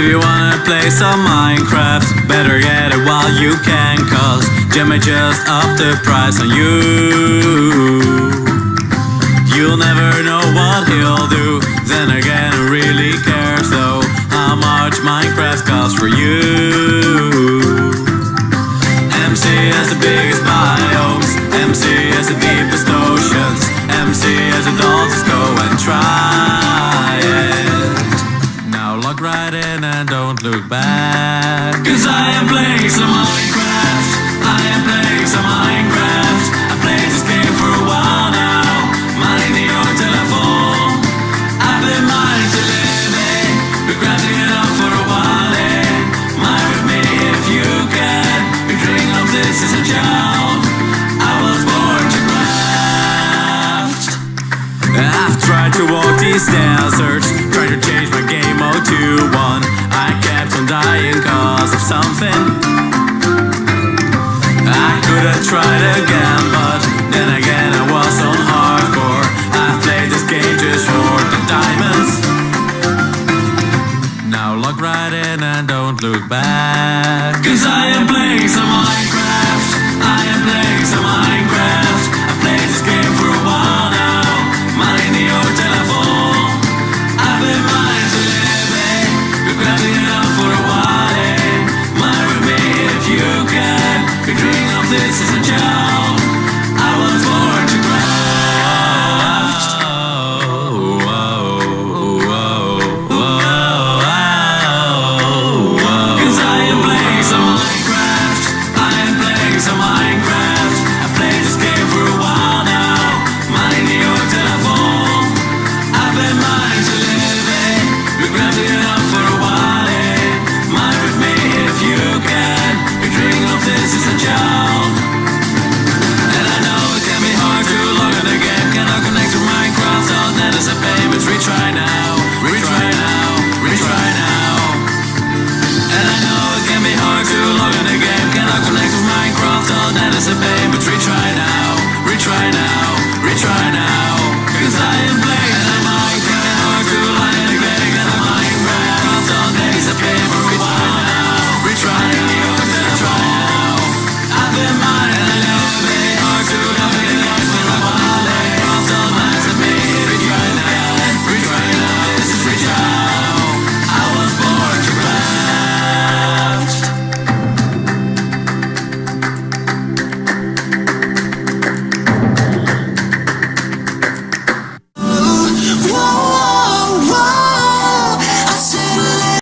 you wanna play some Minecraft, better get it while you can, cause Jimmy just upped the price on you. You'll never know what he'll do. Then again, who really cares though how much Minecraft costs for you? MC has the biggest biomes, MC has the deepest oceans, MC has the dolls, just go and try it. Now log right in and don't look back, cause I am playing some Minecraft, I am playing some Minecraft. I've played this game for a while now, money in your telephone. I've been mine to live in, regretting it all for a while in. Mine with me if you can, your dream of this is a job. I was born to craft. I've tried to walk these deserts, tried to change my game mode to one. I kept on dying cause of something. I could have tried again, but then again I was on hardcore. I've played this game just for the diamonds. Now log right in and don't look back, cause I am playing some Minecraft, I am playing some Minecraft. I've played this game for a while now, money in your telephone. I've been mine to live in, regretting it all for a while in. Mine with me if you can, your dream of this is a job. I was born to craft. Cause I am playing some Minecraft, I am playing some Minecraft. I've played this game for a while now, money in your telephone. I've been mine to live in, regretting it all for a while in. Mine with me if you can, your dream of this is a job. And I know it can be hard to log in the game, cannot connect to Minecraft, all that is a payment. Retry now, retry now, retry now. And I know it can be hard to log in the game, cannot connect to Minecraft, all that is a payment.